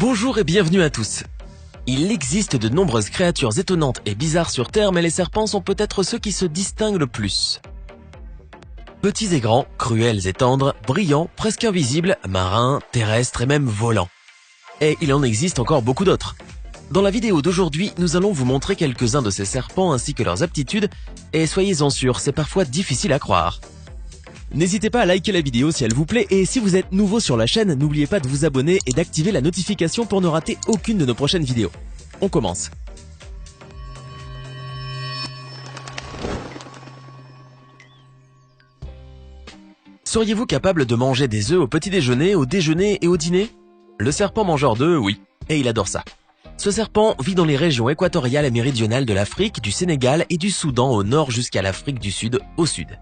Bonjour et bienvenue à tous. Il existe de nombreuses créatures étonnantes et bizarres sur Terre, mais les serpents sont peut-être ceux qui se distinguent le plus. Petits et grands, cruels et tendres, brillants, presque invisibles, marins, terrestres et même volants. Et il en existe encore beaucoup d'autres. Dans la vidéo d'aujourd'hui, nous allons vous montrer quelques-uns de ces serpents ainsi que leurs aptitudes, et soyez-en sûrs, c'est parfois difficile à croire. N'hésitez pas à liker la vidéo si elle vous plaît, et si vous êtes nouveau sur la chaîne, n'oubliez pas de vous abonner et d'activer la notification pour ne rater aucune de nos prochaines vidéos. On commence. Seriez-vous capable de manger des œufs au petit déjeuner, au déjeuner et au dîner? Le serpent mangeur d'œufs, oui, et il adore ça. Ce serpent vit dans les régions équatoriales et méridionales de l'Afrique, du Sénégal et du Soudan au nord jusqu'à l'Afrique du Sud au sud.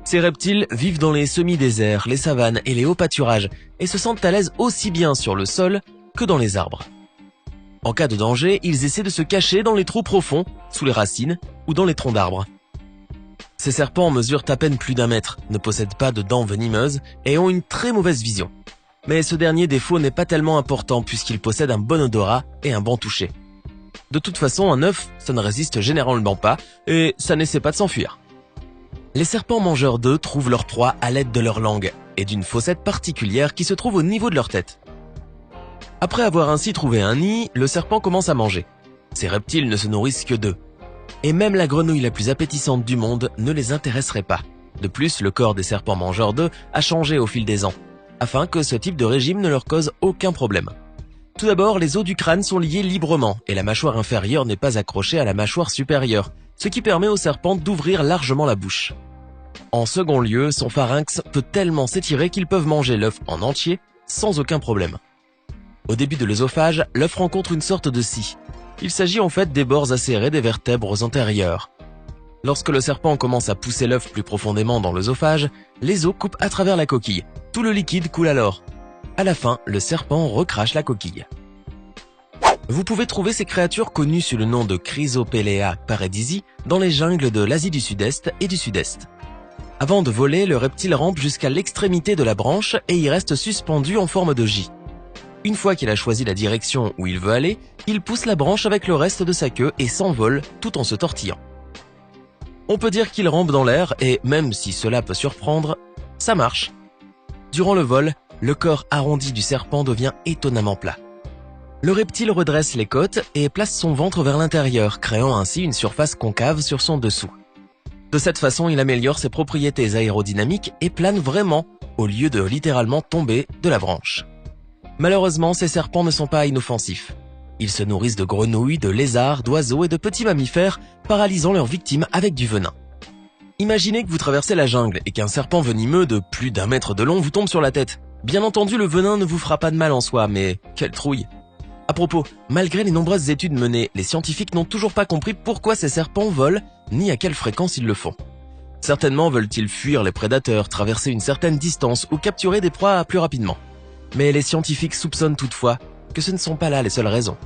Ces reptiles vivent dans les semi-déserts, les savanes et les hauts pâturages et se sentent à l'aise aussi bien sur le sol que dans les arbres. En cas de danger, ils essaient de se cacher dans les trous profonds, sous les racines ou dans les troncs d'arbres. Ces serpents mesurent à peine plus d'1 mètre, ne possèdent pas de dents venimeuses et ont une très mauvaise vision. Mais ce dernier défaut n'est pas tellement important puisqu'ils possèdent un bon odorat et un bon toucher. De toute façon, un œuf, ça ne résiste généralement pas et ça n'essaie pas de s'enfuir. Les serpents mangeurs d'œufs trouvent leur proie à l'aide de leur langue et d'une fossette particulière qui se trouve au niveau de leur tête. Après avoir ainsi trouvé un nid, le serpent commence à manger. Ces reptiles ne se nourrissent que d'œufs. Et même la grenouille la plus appétissante du monde ne les intéresserait pas. De plus, le corps des serpents mangeurs d'œufs a changé au fil des ans, afin que ce type de régime ne leur cause aucun problème. Tout d'abord, les os du crâne sont liés librement et la mâchoire inférieure n'est pas accrochée à la mâchoire supérieure, ce qui permet au serpent d'ouvrir largement la bouche. En second lieu, son pharynx peut tellement s'étirer qu'ils peuvent manger l'œuf en entier sans aucun problème. Au début de l'œsophage, l'œuf rencontre une sorte de scie. Il s'agit en fait des bords acérés des vertèbres antérieures. Lorsque le serpent commence à pousser l'œuf plus profondément dans l'œsophage, les os coupent à travers la coquille. Tout le liquide coule alors. À la fin, le serpent recrache la coquille. Vous pouvez trouver ces créatures connues sous le nom de Chrysopelea paradisi dans les jungles de l'Asie du Sud-Est et du Sud-Est. Avant de voler, le reptile rampe jusqu'à l'extrémité de la branche et y reste suspendu en forme de J. Une fois qu'il a choisi la direction où il veut aller, il pousse la branche avec le reste de sa queue et s'envole tout en se tortillant. On peut dire qu'il rampe dans l'air et, même si cela peut surprendre, ça marche. Durant le vol, le corps arrondi du serpent devient étonnamment plat. Le reptile redresse les côtes et place son ventre vers l'intérieur, créant ainsi une surface concave sur son dessous. De cette façon, il améliore ses propriétés aérodynamiques et plane vraiment, au lieu de littéralement tomber de la branche. Malheureusement, ces serpents ne sont pas inoffensifs. Ils se nourrissent de grenouilles, de lézards, d'oiseaux et de petits mammifères, paralysant leurs victimes avec du venin. Imaginez que vous traversez la jungle et qu'un serpent venimeux de plus d'1 mètre de long vous tombe sur la tête. Bien entendu, le venin ne vous fera pas de mal en soi, mais quelle trouille! À propos, malgré les nombreuses études menées, les scientifiques n'ont toujours pas compris pourquoi ces serpents volent, ni à quelle fréquence ils le font. Certainement veulent-ils fuir les prédateurs, traverser une certaine distance ou capturer des proies plus rapidement. Mais les scientifiques soupçonnent toutefois que ce ne sont pas là les seules raisons.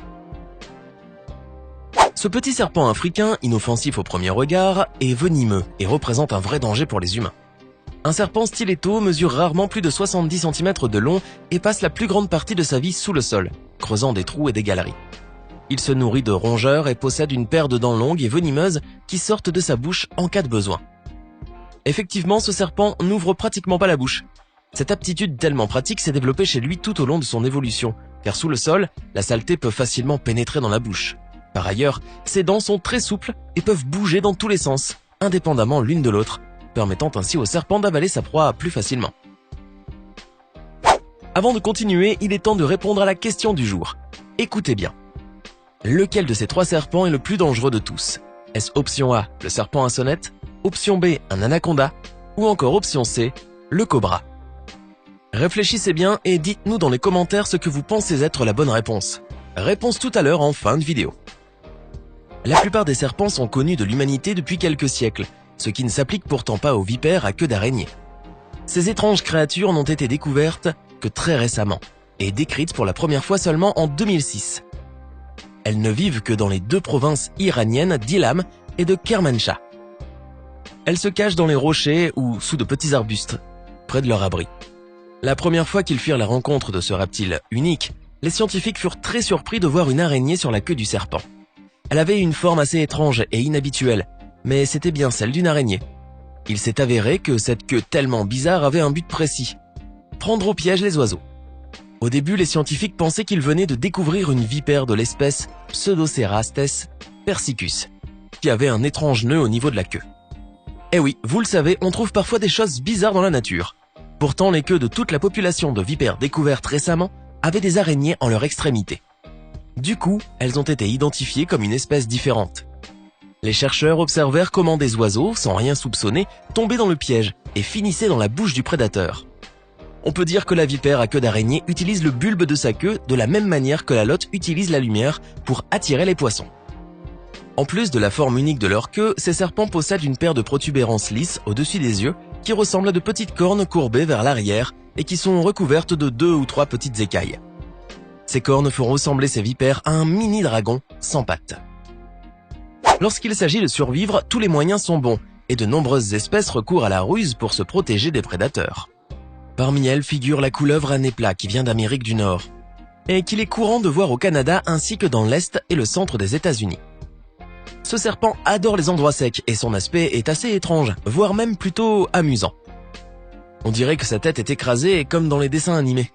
Ce petit serpent africain, inoffensif au premier regard, est venimeux et représente un vrai danger pour les humains. Un serpent stiletto mesure rarement plus de 70 cm de long et passe la plus grande partie de sa vie sous le sol, creusant des trous et des galeries. Il se nourrit de rongeurs et possède une paire de dents longues et venimeuses qui sortent de sa bouche en cas de besoin. Effectivement, ce serpent n'ouvre pratiquement pas la bouche. Cette aptitude tellement pratique s'est développée chez lui tout au long de son évolution, car sous le sol, la saleté peut facilement pénétrer dans la bouche. Par ailleurs, ses dents sont très souples et peuvent bouger dans tous les sens, indépendamment l'une de l'autre, permettant ainsi au serpent d'avaler sa proie plus facilement. Avant de continuer, il est temps de répondre à la question du jour. Écoutez bien. Lequel de ces 3 serpents est le plus dangereux de tous? Est-ce option A, le serpent à sonnette, option B, un anaconda, ou encore option C, le cobra? Réfléchissez bien et dites-nous dans les commentaires ce que vous pensez être la bonne réponse. Réponse tout à l'heure en fin de vidéo. La plupart des serpents sont connus de l'humanité depuis quelques siècles, ce qui ne s'applique pourtant pas aux vipères à queue d'araignée. Ces étranges créatures n'ont été découvertes que très récemment et décrites pour la première fois seulement en 2006. Elles ne vivent que dans les 2 provinces iraniennes d'Ilam et de Kermanshah. Elles se cachent dans les rochers ou sous de petits arbustes, près de leur abri. La première fois qu'ils firent la rencontre de ce reptile unique, Les scientifiques furent très surpris de voir une araignée sur la queue du serpent. Elle avait une forme assez étrange et inhabituelle, mais c'était bien celle d'une araignée. Il s'est avéré que cette queue tellement bizarre avait un but précis: prendre au piège les oiseaux. Au début, les scientifiques pensaient qu'ils venaient de découvrir une vipère de l'espèce Pseudocerastes persicus, qui avait un étrange nœud au niveau de la queue. Eh oui, vous le savez, on trouve parfois des choses bizarres dans la nature. Pourtant, les queues de toute la population de vipères découvertes récemment avaient des araignées en leur extrémité. Du coup, elles ont été identifiées comme une espèce différente. Les chercheurs observèrent comment des oiseaux, sans rien soupçonner, tombaient dans le piège et finissaient dans la bouche du prédateur. On peut dire que la vipère à queue d'araignée utilise le bulbe de sa queue de la même manière que la lotte utilise la lumière pour attirer les poissons. En plus de la forme unique de leur queue, ces serpents possèdent une paire de protubérances lisses au-dessus des yeux qui ressemblent à de petites cornes courbées vers l'arrière et qui sont recouvertes de 2 ou 3 petites écailles. Ces cornes font ressembler ces vipères à un mini-dragon sans pattes. Lorsqu'il s'agit de survivre, tous les moyens sont bons et de nombreuses espèces recourent à la ruse pour se protéger des prédateurs. Parmi elles figure la couleuvre à nez plat qui vient d'Amérique du Nord et qu'il est courant de voir au Canada ainsi que dans l'Est et le centre des États-Unis. Ce serpent adore les endroits secs et son aspect est assez étrange, voire même plutôt amusant. On dirait que sa tête est écrasée comme dans les dessins animés.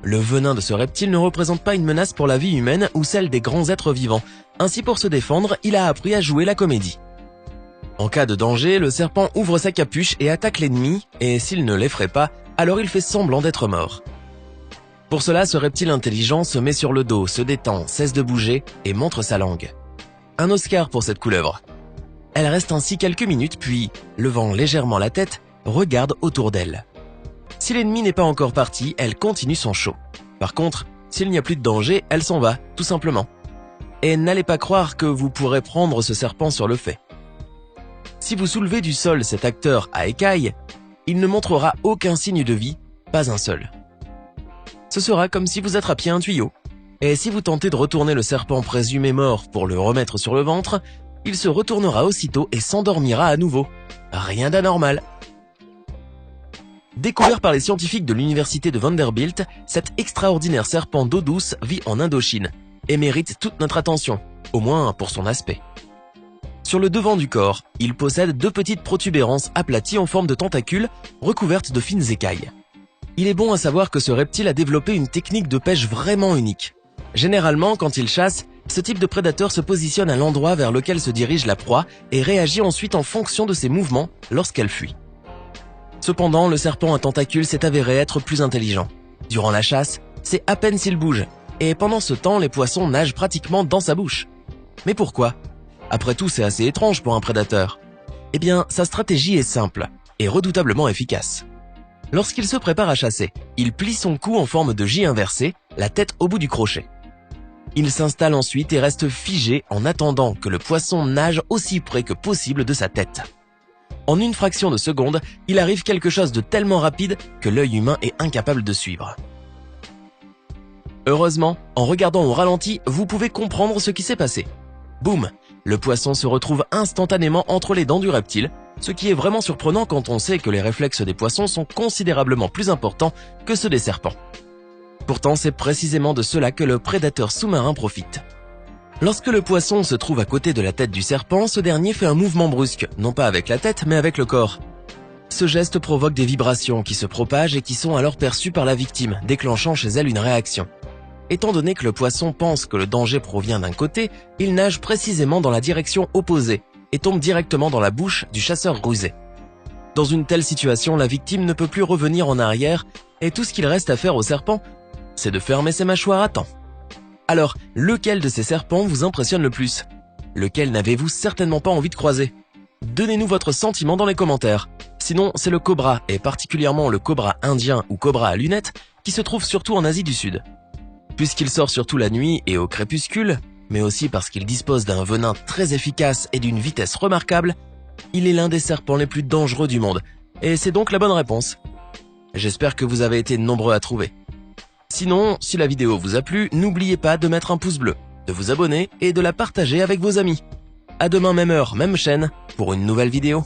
Le venin de ce reptile ne représente pas une menace pour la vie humaine ou celle des grands êtres vivants. Ainsi, pour se défendre, il a appris à jouer la comédie. En cas de danger, le serpent ouvre sa capuche et attaque l'ennemi, et s'il ne l'effraie pas, alors il fait semblant d'être mort. Pour cela, ce reptile intelligent se met sur le dos, se détend, cesse de bouger et montre sa langue. Un Oscar pour cette couleuvre. Elle reste ainsi quelques minutes puis, levant légèrement la tête, regarde autour d'elle. Si l'ennemi n'est pas encore parti, elle continue son show. Par contre, s'il n'y a plus de danger, elle s'en va, tout simplement. Et n'allez pas croire que vous pourrez prendre ce serpent sur le fait. Si vous soulevez du sol cet acteur à écailles, il ne montrera aucun signe de vie, pas un seul. Ce sera comme si vous attrapiez un tuyau. Et si vous tentez de retourner le serpent présumé mort pour le remettre sur le ventre, il se retournera aussitôt et s'endormira à nouveau. Rien d'anormal. Découvert par les scientifiques de l'université de Vanderbilt, cet extraordinaire serpent d'eau douce vit en Indochine et mérite toute notre attention, au moins pour son aspect. Sur le devant du corps, il possède 2 petites protubérances aplaties en forme de tentacules recouvertes de fines écailles. Il est bon à savoir que ce reptile a développé une technique de pêche vraiment unique. Généralement, quand il chasse, ce type de prédateur se positionne à l'endroit vers lequel se dirige la proie et réagit ensuite en fonction de ses mouvements lorsqu'elle fuit. Cependant, le serpent à tentacules s'est avéré être plus intelligent. Durant la chasse, c'est à peine s'il bouge, et pendant ce temps, les poissons nagent pratiquement dans sa bouche. Mais pourquoi ? Après tout, c'est assez étrange pour un prédateur. Eh bien, sa stratégie est simple et redoutablement efficace. Lorsqu'il se prépare à chasser, il plie son cou en forme de J inversé, la tête au bout du crochet. Il s'installe ensuite et reste figé en attendant que le poisson nage aussi près que possible de sa tête. En une fraction de seconde, il arrive quelque chose de tellement rapide que l'œil humain est incapable de suivre. Heureusement, en regardant au ralenti, vous pouvez comprendre ce qui s'est passé. Boum! Le poisson se retrouve instantanément entre les dents du reptile, ce qui est vraiment surprenant quand on sait que les réflexes des poissons sont considérablement plus importants que ceux des serpents. Pourtant, c'est précisément de cela que le prédateur sous-marin profite. Lorsque le poisson se trouve à côté de la tête du serpent, ce dernier fait un mouvement brusque, non pas avec la tête, mais avec le corps. Ce geste provoque des vibrations qui se propagent et qui sont alors perçues par la victime, déclenchant chez elle une réaction. Étant donné que le poisson pense que le danger provient d'un côté, il nage précisément dans la direction opposée et tombe directement dans la bouche du chasseur rusé. Dans une telle situation, la victime ne peut plus revenir en arrière et tout ce qu'il reste à faire au serpent, c'est de fermer ses mâchoires à temps. Alors, lequel de ces serpents vous impressionne le plus ? Lequel n'avez-vous certainement pas envie de croiser ? Donnez-nous votre sentiment dans les commentaires. Sinon, c'est le cobra, et particulièrement le cobra indien ou cobra à lunettes, qui se trouve surtout en Asie du Sud. Puisqu'il sort surtout la nuit et au crépuscule, mais aussi parce qu'il dispose d'un venin très efficace et d'une vitesse remarquable, il est l'un des serpents les plus dangereux du monde, et c'est donc la bonne réponse. J'espère que vous avez été nombreux à trouver. Sinon, si la vidéo vous a plu, n'oubliez pas de mettre un pouce bleu, de vous abonner et de la partager avec vos amis. À demain même heure, même chaîne, pour une nouvelle vidéo.